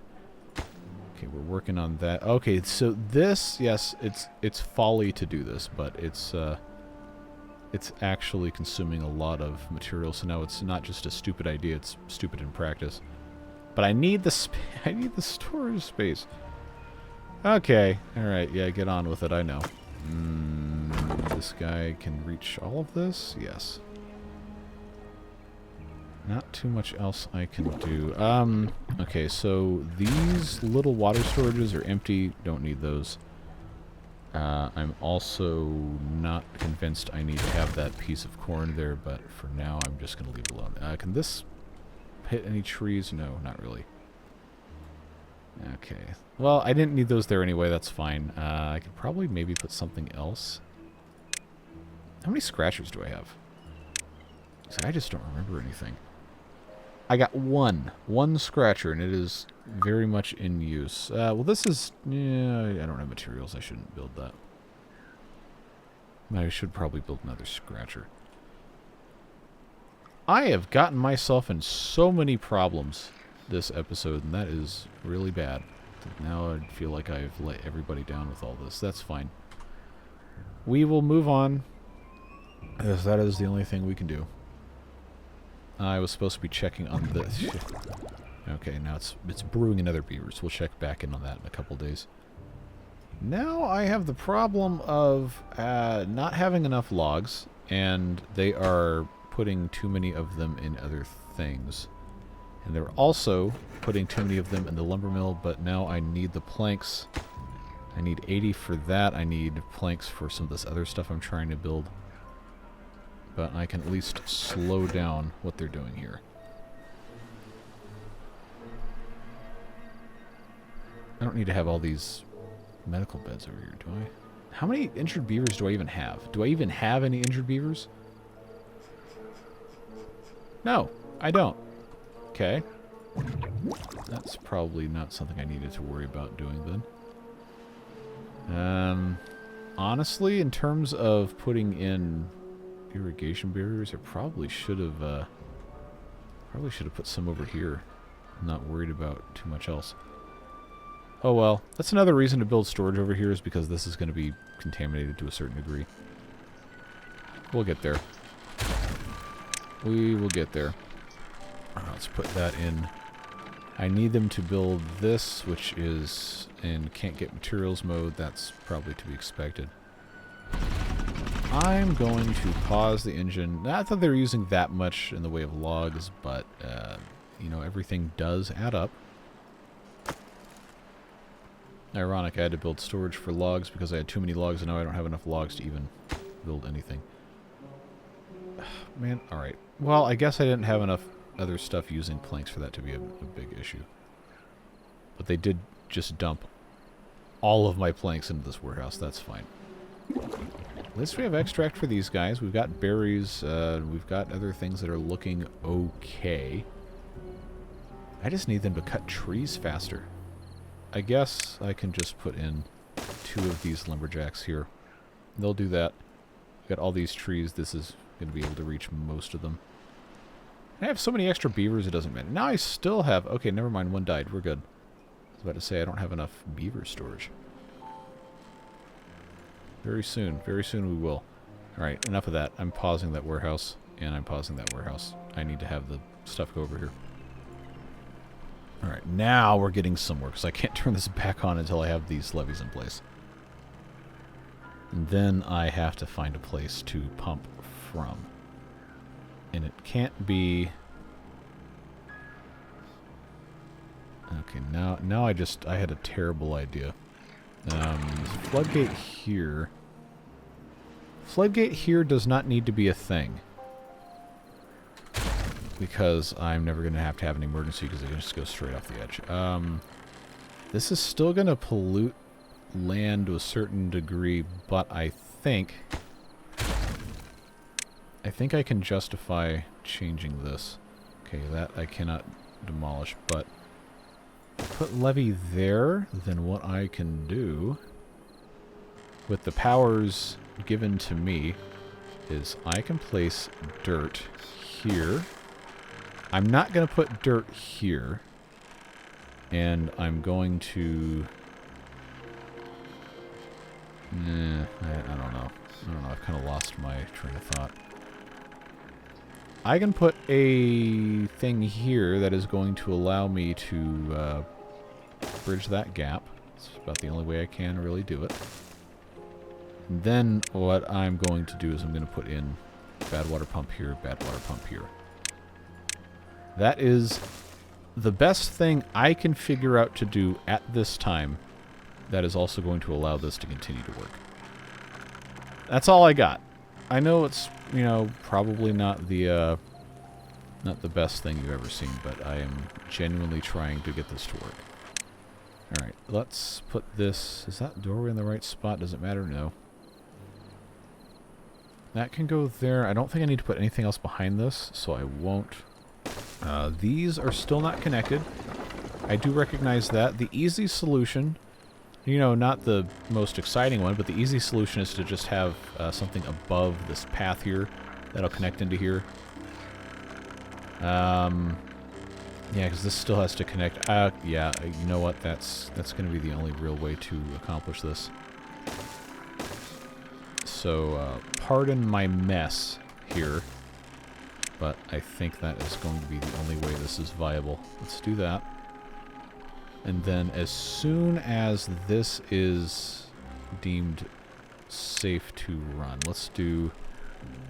Okay, we're working on that. Okay, so this, yes, it's folly to do this, but it's actually consuming a lot of material, so now it's not just a stupid idea, it's stupid in practice. But I need the I need the storage space. Okay, alright, yeah, get on with it, I know. This guy can reach all of this? Yes. Not too much else I can do. Okay, so these little water storages are empty. Don't need those. I'm also not convinced I need to have that piece of corn there, but for now I'm just going to leave it alone. Can this hit any trees? No, not really. Okay. Well, I didn't need those there anyway. That's fine. I could probably maybe put something else. How many scratchers do I have? So I just don't remember anything. I got one scratcher, and it is very much in use. Well, this is... Yeah, I don't have materials. I shouldn't build that. I should probably build another scratcher. I have gotten myself in so many problems this episode, and that is really bad. Now I feel like I've let everybody down with all this. That's fine. We will move on, as that is the only thing we can do. I was supposed to be checking on this. Okay, now it's brewing another beaver, so we'll check back in on that in a couple days. Now I have the problem of not having enough logs, and they are putting too many of them in other things. And they're also putting too many of them in the lumber mill, but now I need the planks. I need 80 for that. I need planks for some of this other stuff I'm trying to build. But I can at least slow down what they're doing here. I don't need to have all these medical beds over here, do I? How many injured beavers do I even have? Do I even have any injured beavers? No, I don't. Okay. That's probably not something I needed to worry about doing then. Honestly, in terms of putting in irrigation barriers, I probably should have put some over here. I'm not worried about too much else. Oh well, that's another reason to build storage over here, is because this is going to be contaminated to a certain degree. We'll get there. We will get there. Let's put that in. I need them to build this, which is in can't get materials mode. That's probably to be expected. I'm going to pause the engine. Not that they're using that much in the way of logs, but, you know, everything does add up. Ironic, I had to build storage for logs because I had too many logs, and now I don't have enough logs to even build anything. Man, alright. Well, I guess I didn't have enough other stuff using planks for that to be a big issue. But they did just dump all of my planks into this warehouse. That's fine. At least we have extract for these guys. We've got berries. We've got other things that are looking okay. I just need them to cut trees faster. I guess I can just put in 2 of these lumberjacks here. They'll do that. We've got all these trees. This is going to be able to reach most of them. I have so many extra beavers, it doesn't matter. Now I still have... Okay, never mind. One died. We're good. I was about to say I don't have enough beaver storage. Very soon we will. Alright, enough of that. I'm pausing that warehouse, and I'm pausing that warehouse. I need to have the stuff go over here. Alright, now we're getting somewhere, because I can't turn this back on until I have these levees in place. And then I have to find a place to pump from. And it can't be... Okay, now I had a terrible idea. Floodgate here. Floodgate here does not need to be a thing. Because I'm never going to have an emergency because it can just go straight off the edge. This is still going to pollute land to a certain degree, but I think I can justify changing this. Okay, that I cannot demolish, but put levee there, then what I can do with the powers given to me is I can place dirt here. I'm not going to put dirt here, and I'm going to... I don't know. I've kind of lost my train of thought. I can put a thing here that is going to allow me to bridge that gap. It's about the only way I can really do it. And then what I'm going to do is I'm going to put in Badwater pump here, Badwater pump here. That is the best thing I can figure out to do at this time that is also going to allow this to continue to work. That's all I got. I know it's, you know, probably not the best thing you've ever seen, but I am genuinely trying to get this to work. Alright, let's put this... Is that doorway in the right spot? Does it matter? No. That can go there. I don't think I need to put anything else behind this, so I won't. These are still not connected. I do recognize that. The easy solution... You know, not the most exciting one, but the easy solution is to just have something above this path here that'll connect into here. Yeah, because this still has to connect. Yeah, you know what? That's going to be the only real way to accomplish this. So, pardon my mess here, but I think that is going to be the only way this is viable. Let's do that. And then as soon as this is deemed safe to run, let's do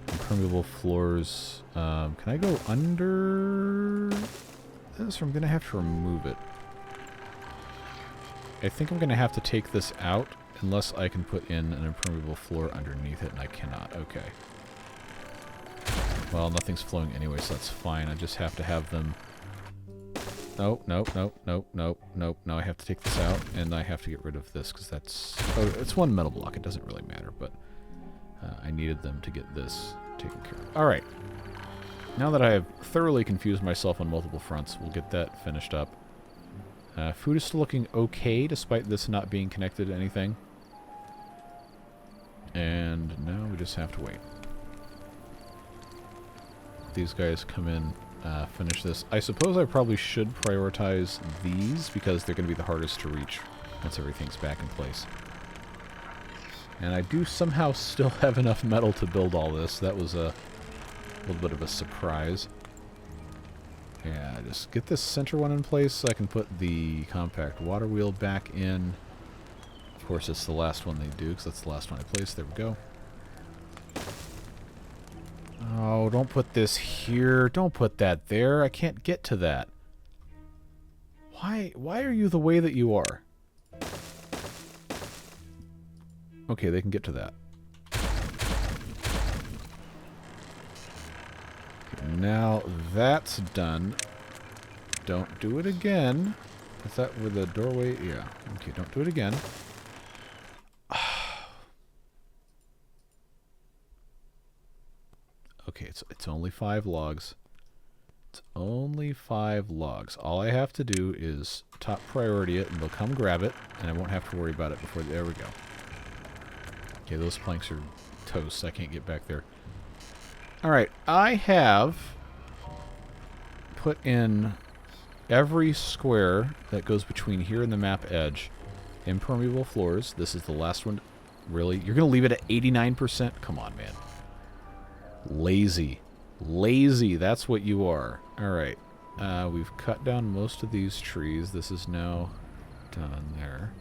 impermeable floors. Can I go under this, or I'm going to have to remove it? I think I'm going to have to take this out unless I can put in an impermeable floor underneath it, and I cannot. Okay. Well, nothing's flowing anyway, so that's fine. I just have to have them No, no, no, no, no, no. Now I have to take this out, and I have to get rid of this, because that's... Oh, it's one metal block. It doesn't really matter, but I needed them to get this taken care of. All right. Now that I have thoroughly confused myself on multiple fronts, we'll get that finished up. Food is still looking okay, despite this not being connected to anything. And now we just have to wait. These guys come in, finish this. I suppose I probably should prioritize these, because they're going to be the hardest to reach once everything's back in place. And I do somehow still have enough metal to build all this. That was a little bit of a surprise. Yeah, just get this center one in place so I can put the compact water wheel back in. Of course, it's the last one they do, because that's the last one I placed. There we go. Oh, don't put this here. Don't put that there. I can't get to that. Why are you the way that you are? Okay, they can get to that. Now that's done. Don't do it again. Is that where the doorway? Yeah. Okay, don't do it again. Okay, it's only 5 logs. It's only 5 logs. All I have to do is top priority it, and they'll come grab it, and I won't have to worry about it before... There we go. Okay, those planks are toast. I can't get back there. Alright, I have put in every square that goes between here and the map edge. Impermeable floors. This is the last one. Really? You're going to leave it at 89%? Come on, man. Lazy. Lazy, that's what you are. Alright, we've cut down most of these trees. This is now done there.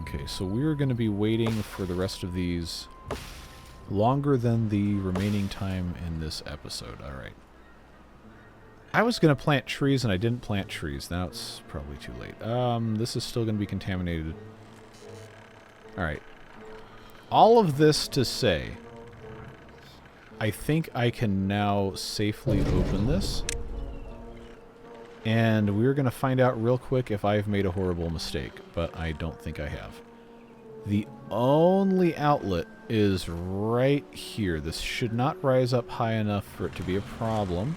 Okay, so we're going to be waiting for the rest of these longer than the remaining time in this episode. Alright. I was going to plant trees and I didn't plant trees. Now it's probably too late. This is still going to be contaminated. Alright. All of this to say, I think I can now safely open this. And we're going to find out real quick if I've made a horrible mistake, but I don't think I have. The only outlet is right here. This should not rise up high enough for it to be a problem.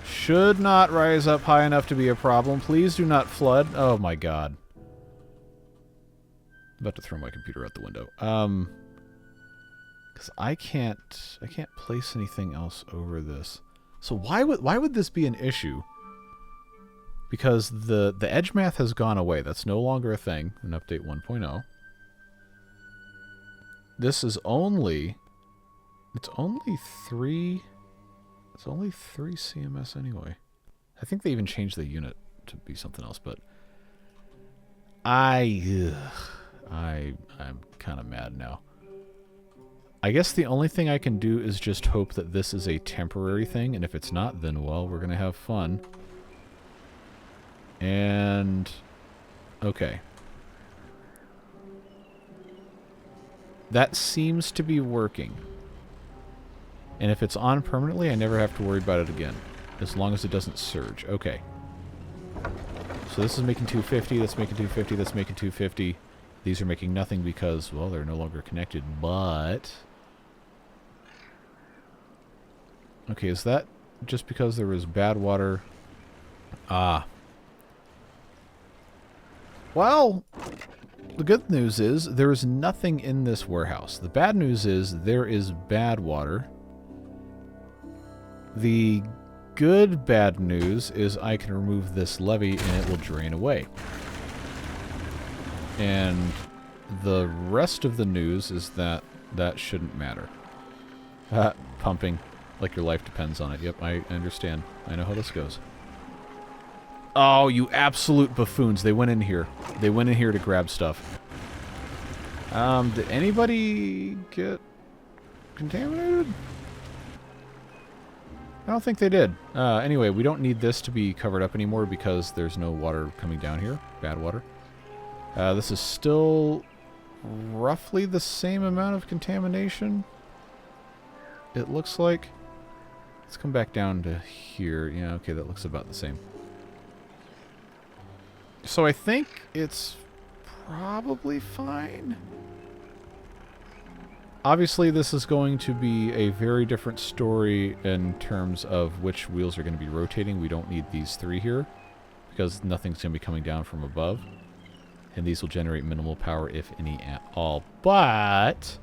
Should not rise up high enough to be a problem. Please do not flood. Oh my god. I'm about to throw my computer out the window. Because I can't place anything else over this. So why would this be an issue? Because the edge math has gone away. That's no longer a thing in update 1.0. This is only... It's only 3 CMS anyway. I think they even changed the unit to be something else, but I'm kind of mad now. I guess the only thing I can do is just hope that this is a temporary thing, and if it's not, then, well, we're going to have fun. And... okay. That seems to be working. And if it's on permanently, I never have to worry about it again. As long as it doesn't surge. Okay. So this is making 250, that's making 250, that's making 250. These are making nothing because, well, they're no longer connected, but... okay, is that just because there was bad water? Ah. Well, the good news is there is nothing in this warehouse. The bad news is there is bad water. The good bad news is I can remove this levee and it will drain away. And the rest of the news is that that shouldn't matter. Pumping. Like your life depends on it. Yep, I understand. I know how this goes. Oh, you absolute buffoons. They went in here. They went in here to grab stuff. Did anybody get contaminated? I don't think they did. Anyway, we don't need this to be covered up anymore because there's no water coming down here. Bad water. This is still roughly the same amount of contamination. It looks like. Let's come back down to here. Yeah, okay, that looks about the same. So I think it's probably fine. Obviously, this is going to be a very different story in terms of which wheels are going to be rotating. We don't need these 3 here because nothing's going to be coming down from above. And these will generate minimal power, if any at all. But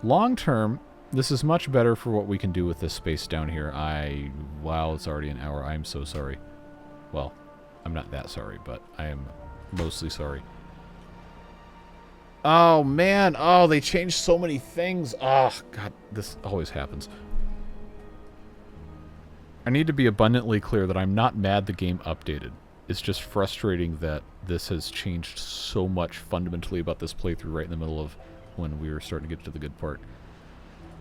long term, this is much better for what we can do with this space down here. Wow, it's already an hour. I'm so sorry. Well, I'm not that sorry, but I am mostly sorry. Oh, man. Oh, they changed so many things. Oh, God, this always happens. I need to be abundantly clear that I'm not mad the game updated. It's just frustrating that this has changed so much fundamentally about this playthrough right in the middle of when we were starting to get to the good part.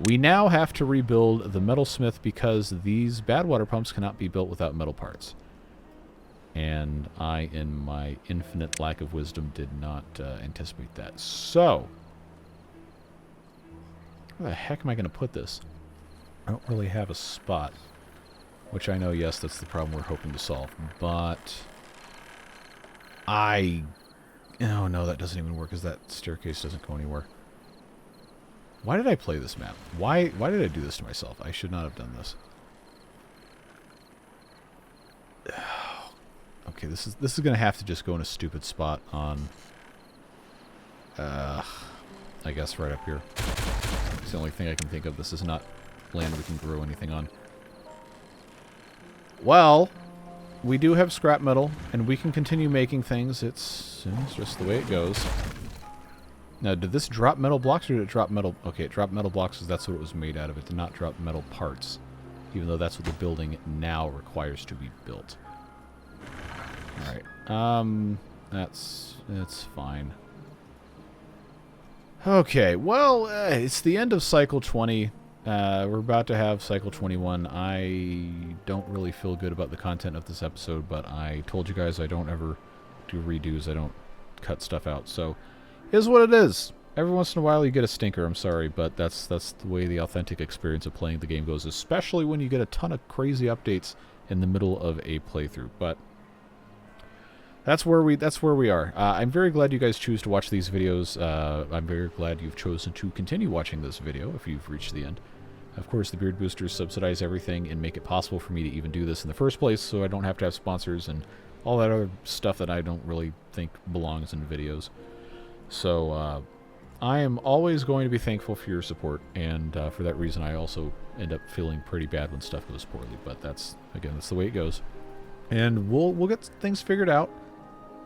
We now have to rebuild the metalsmith because these Badwater pumps cannot be built without metal parts. And I, in my infinite lack of wisdom, did not anticipate that. So, where the heck am I going to put this? I don't really have a spot. Which I know, yes, that's the problem we're hoping to solve. But oh no, that doesn't even work because that staircase doesn't go anywhere. Why did I play this map? Why did I do this to myself? I should not have done this. Okay, this is gonna have to just go in a stupid spot on I guess right up here. It's the only thing I can think of. This is not land we can grow anything on. Well, we do have scrap metal, and we can continue making things. It's just the way it goes. Now, did this drop metal blocks, or did it drop metal? Okay, it dropped metal blocks because that's what it was made out of. It did not drop metal parts, even though that's what the building now requires to be built. Alright, that's fine. Okay, well, it's the end of Cycle 20. We're about to have Cycle 21. I don't really feel good about the content of this episode, but I told you guys I don't ever do redos. I don't cut stuff out, so here's what it is. Every once in a while you get a stinker, I'm sorry, but that's the way the authentic experience of playing the game goes, especially when you get a ton of crazy updates in the middle of a playthrough. But that's where we are. I'm very glad you guys choose to watch these videos. I'm very glad you've chosen to continue watching this video if you've reached the end. Of course, the Beard Boosters subsidize everything and make it possible for me to even do this in the first place, so I don't have to have sponsors and all that other stuff that I don't really think belongs in videos. So, I am always going to be thankful for your support, and for that reason I also end up feeling pretty bad when stuff goes poorly, but that's the way it goes. And we'll get things figured out.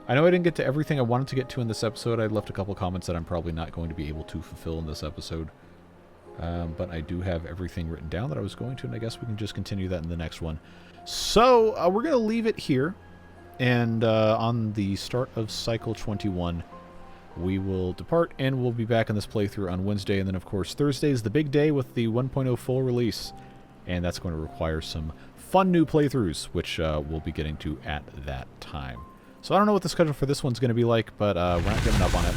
I know I didn't get to everything I wanted to get to in this episode. I left a couple comments that I'm probably not going to be able to fulfill in this episode. But I do have everything written down that I was going to, and I guess we can just continue that in the next one. So, we're going to leave it here. And on the start of Cycle 21, we will depart, and we'll be back in this playthrough on Wednesday. And then, of course, Thursday is the big day with the 1.0 full release. And that's going to require some fun new playthroughs, which we'll be getting to at that time. So I don't know what the schedule for this one's going to be like, but we're not giving up on it.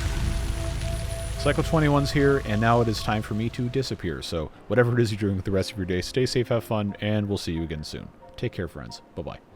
Cycle 21's here, and now it is time for me to disappear. So whatever it is you're doing with the rest of your day, stay safe, have fun, and we'll see you again soon. Take care, friends. Bye-bye.